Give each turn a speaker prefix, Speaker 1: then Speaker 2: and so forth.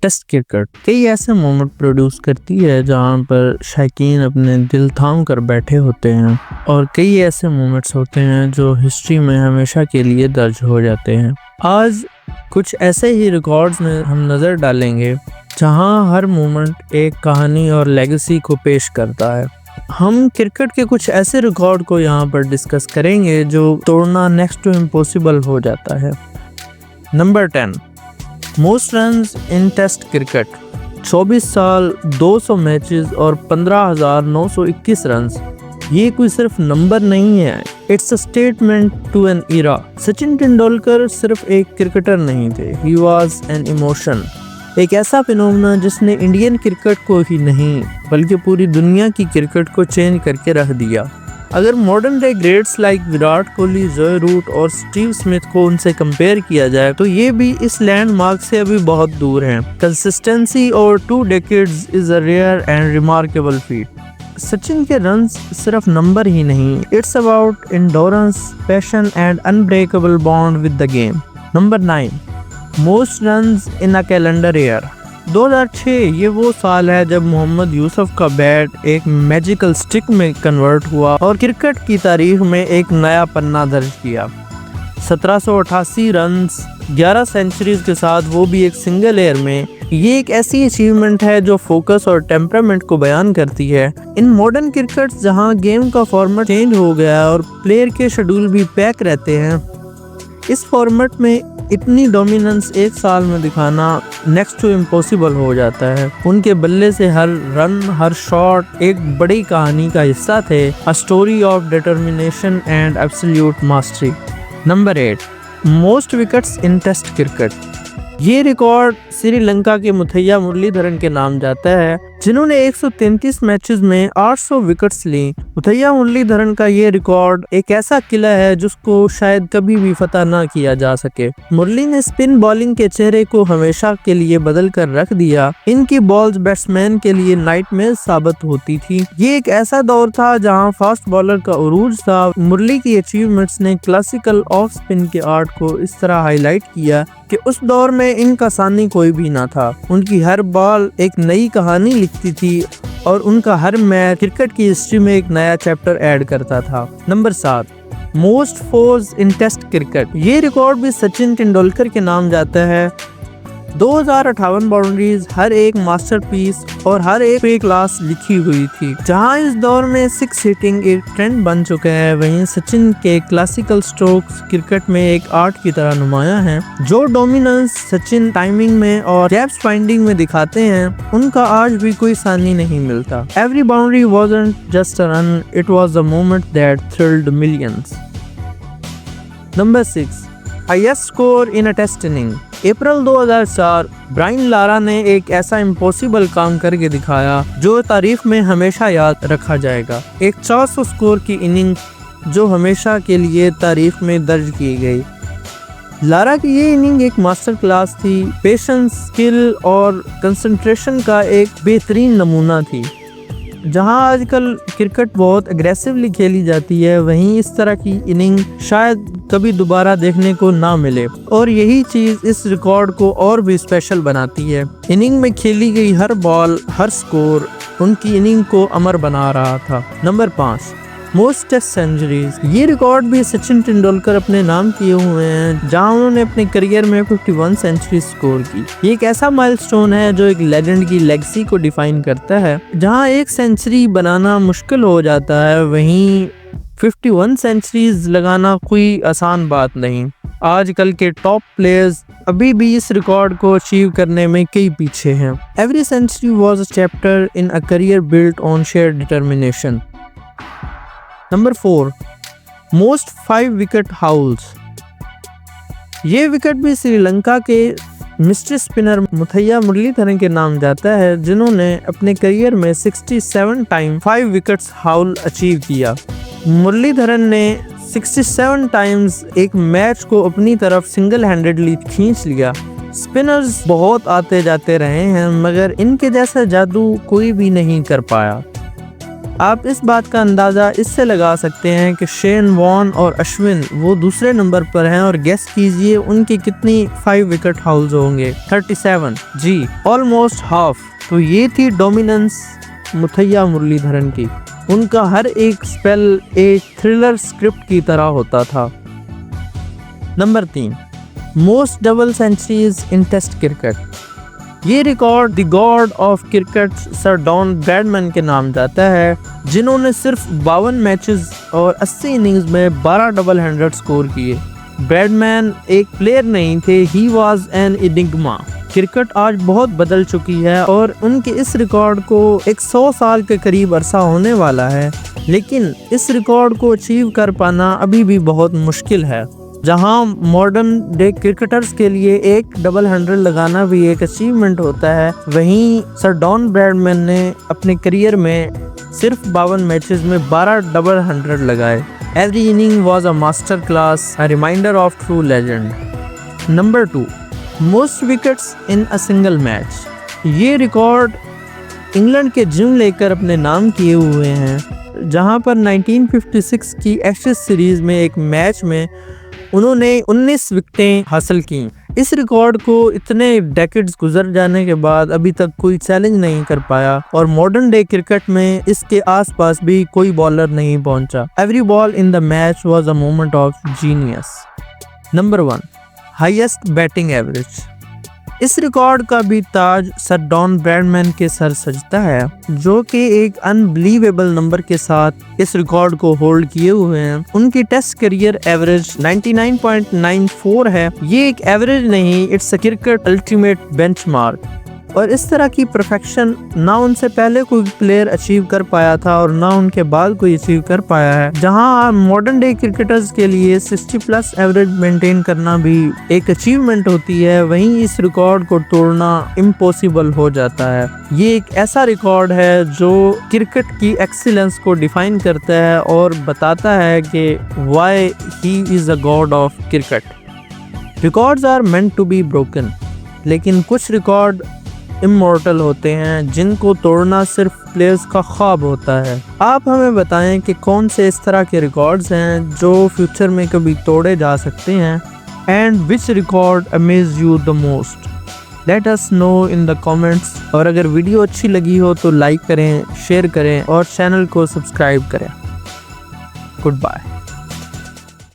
Speaker 1: Test cricket कई ऐसे moment produce करती है जहां पर शायकीन अपने दिल थाम कर बैठे होते हैं और कई ऐसे मोमेंट्स होते हैं जो हिस्ट्री में हमेशा के लिए दर्ज हो जाते हैं। आज कुछ ऐसे ही रिकॉर्ड्स में हम नज़र डालेंगे जहां हर मोमेंट एक कहानी और लेगेसी को पेश करता है। हम क्रिकेट के कुछ ऐसे रिकॉर्ड को यहाँ पर डिस्कस करेंगे जो तोड़ना नेक्स्ट टू इम्पॉसिबल हो जाता है। Number 10, most runs in test cricket. 24 साल, 200 मैचेस और 15,921 रन्स। ये कोई सिर्फ नंबर नहीं है, it's a statement to an era. Sachin Tendulkar सिर्फ एक क्रिकेटर नहीं थे, ही वाज एन इमोशन। एक ऐसा फिनोमेना जिसने इंडियन क्रिकेट को ही नहीं बल्कि पूरी दुनिया की क्रिकेट को चेंज करके रख दिया। अगर modern day greats like Virat Kohli, Joe Root और स्टीव स्मिथ को उनसे कंपेयर किया जाए तो ये भी इस लैंडमार्क से अभी बहुत दूर हैं। कंसिस्टेंसी और 2 decades is a rare and remarkable feat. Sachin के रन्स सिर्फ नंबर ही नहीं, it's about endurance, passion and unbreakable bond with the game. Number 9, most runs in a calendar year. 2006 ये वो साल है जब मोहम्मद यूसुफ का बैट एक मैजिकल स्टिक में कन्वर्ट हुआ और क्रिकेट की तारीख में एक नया पन्ना दर्ज किया। 1788 रन्स, 11 सेंचुरीज के साथ, वो भी एक सिंगल ईयर में। ये एक ऐसी अचीवमेंट है जो फोकस और टेम्परामेंट को बयान करती है। इन मॉडर्न क्रिकेट जहां गेम का फॉर्मेट चेंज हो गया और प्लेयर के शेड्यूल भी पैक रहते हैं, इस फॉर्मेट में इतनी डोमिनेंस एक साल में दिखाना नेक्स्ट टू इम्पॉसिबल हो जाता है। उनके बल्ले से हर रन, हर शॉट एक बड़ी कहानी का हिस्सा थे, a story of determination and absolute mastery. Number 8, most wickets in test cricket. ये रिकॉर्ड श्रीलंका के मुथैया मुरलीधरन के नाम जाता है, जिन्होंने 133 मैचेस में 800 विकेट्स ली। मुथैया मुरलीधरन का ये रिकॉर्ड एक ऐसा किला है जिसको शायद कभी भी फतह ना किया जा सके। मुरली ने स्पिन बॉलिंग के चेहरे को हमेशा के लिए बदल कर रख दिया। इनकी बॉल्स बैट्समैन के लिए नाइटमेयर साबित होती थी। ये एक ऐसा दौर था जहां फास्ट बॉलर का उरूज था। मुरली की अचीवमेंट्स ने क्लासिकल ऑफ स्पिन के आर्ट को इस तरह हाईलाइट किया कि उस दौर में इनका सानी कोई भी ना था। उनकी हर बॉल एक नई कहानी लिखती थी और उनका हर मैच क्रिकेट की हिस्ट्री में एक नया चैप्टर ऐड करता था। Number 7, most fours in test cricket. ये रिकॉर्ड भी सचिन तेंदुलकर के नाम जाता है। 2058 बाउंड्रीज, हर एक मास्टरपीस और हर एक पे क्लास लिखी हुई थी। जहां इस दौर में 6 हिटिंग एक ट्रेंड बन चुका है, वहीं सचिन के क्लासिकल स्ट्रोक्स क्रिकेट में एक आर्ट की तरह नुमाया हैं। जो डोमिनेंस सचिन टाइमिंग में और गैप्स फाइंडिंग में दिखाते हैं, उनका आज भी कोई सानी नहीं मिलता। Every boundary wasn't just a run, it was a moment that thrilled millions. Number 6, highest score in a test inning. April 2004 Brian Lara ने एक ऐसा इम्पॉसिबल काम करके दिखाया जो तारीख में हमेशा याद रखा जाएगा। एक 400 स्कोर की इनिंग जो हमेशा के लिए तारीख में दर्ज की गई। लारा की ये इनिंग एक मास्टर क्लास थी, पेशेंस, स्किल और कंसंट्रेशन का एक बेहतरीन नमूना थी। जहां आजकल क्रिकेट बहुत एग्रेसिवली खेली जाती है, वहीं इस तरह की इनिंग शायद कभी दोबारा देखने को ना मिले और यही चीज इस रिकॉर्ड को और भी स्पेशल बनाती है। इनिंग में खेली गई हर बॉल, हर स्कोर उनकी इनिंग को अमर बना रहा था। Number 5, most test centuries. ये रिकॉर्ड भी सचिन तेंदुलकर अपने नाम किए हुए हैं, जहां उन्होंने अपने करियर में 51 सेंचुरी स्कोर की। ये एक ऐसा माइलस्टोन है जो एक लेजेंड की लेगेसी को डिफाइन करता है। जहां एक सेंचुरी बनाना मुश्किल हो जाता है, वहीं 51 सेंचुरीज लगाना कोई आसान बात नहीं। आजकल के टॉप प्लेयर्स अभी भी इस रिकॉर्ड को अचीव करने में कई पीछे हैं। Every century was a chapter in a career built on sheer determination. Number 4, most 5 wicket hauls. ये विकेट भी श्रीलंका के मिस्ट्री स्पिनर मुथैया मुरलीधरन के नाम जाता है, जिन्होंने अपने करियर में 67 टाइम 5 विकेट्स हाउल अचीव किया। मुरलीधरन ने 67 टाइम्स एक मैच को अपनी तरफ सिंगल हैंडेडली खींच लिया। स्पिनर्स बहुत आते जाते रहे हैं, मगर इनके जैसा जादू कोई भी नहीं कर पाया। आप इस बात का अंदाज़ा इससे लगा सकते हैं कि शेन वॉर्न और अश्विन वो दूसरे नंबर पर हैं और गेस कीजिए उनकी कितनी 5 विकेट हाउल्स होंगे। 37। जी, ऑलमोस्ट हाफ। तो ये थी डोमिनेंस मुथैया मुरलीधरन की। उनका हर एक स्पेल एक थ्रिलर स्क्रिप्ट की तरह होता था। Number 3, most double centuries in test cricket. ये record the god of cricket sir Don Bradman के नाम जाता है, जिन्होंने सिर्फ 52 मैचेस और 80 इनिंग्स में 12 डबल हंड्रेड स्कोर किए। ब्रैडमैन एक प्लेयर नहीं थे, he was an enigma. Cricket आज बहुत बदल चुकी है और उनके इस रिकॉर्ड को 100 साल के करीब अरसा होने वाला है, लेकिन इस रिकॉर्ड को अचीव कर पाना अभी भी बहुत मुश्किल है। जहां मॉडर्न डे क्रिकेटर्स के लिए एक डबल हंड्रेड लगाना भी एक अचीवमेंट होता है, वहीं सर डॉन ब्रैडमैन ने अपने करियर में सिर्फ 52 मैचेस में 12 डबल हंड्रेड लगाए। Every inning was a master class, a reminder of true legend. Number 2, most wickets in a single match. ये रिकॉर्ड इंग्लैंड के जिम लेकर अपने नाम किए हुए हैं, जहां पर 1956 की एशेज सीरीज में एक मैच में उन्होंने 19 विकेटें हासिल की। इस रिकॉर्ड को इतने डेकेड्स गुजर जाने के बाद अभी तक कोई चैलेंज नहीं कर पाया और मॉडर्न डे क्रिकेट में इसके आसपास भी कोई बॉलर नहीं पहुंचा। Every ball in the match was a moment of genius. Number 1, highest batting average. इस रिकॉर्ड का भी ताज सर डॉन ब्रैडमैन के सर सजता है, जो कि एक अनबिलीवेबल नंबर के साथ इस रिकॉर्ड को होल्ड किए हुए हैं। उनकी टेस्ट करियर एवरेज 99.94 है। ये एक एवरेज नहीं, it's a cricket ultimate benchmark. और इस तरह की परफेक्शन ना उनसे पहले कोई प्लेयर अचीव कर पाया था और ना उनके बाद कोई अचीव कर पाया है। जहां मॉडर्न डे क्रिकेटर्स के लिए 60+ एवरेज मेंटेन करना भी एक अचीवमेंट होती है, वहीं इस रिकॉर्ड को तोड़ना इम्पॉसिबल हो जाता है। ये एक ऐसा रिकॉर्ड है जो क्रिकेट की एक्सीलेंस को डिफाइन करता है और बताता है कि why he is a god of cricket. Records are meant to be broken, लेकिन कुछ रिकॉर्ड इमॉर्टल होते हैं जिनको तोड़ना सिर्फ प्लेयर्स का ख्वाब होता है। आप हमें बताएं कि कौन से इस तरह के रिकॉर्ड्स हैं जो फ्यूचर में कभी तोड़े जा सकते हैं, and which record amaze you the most. Let us know in the comments. और अगर वीडियो अच्छी लगी हो तो लाइक करें, शेयर करें और चैनल को सब्सक्राइब करें। Good bye.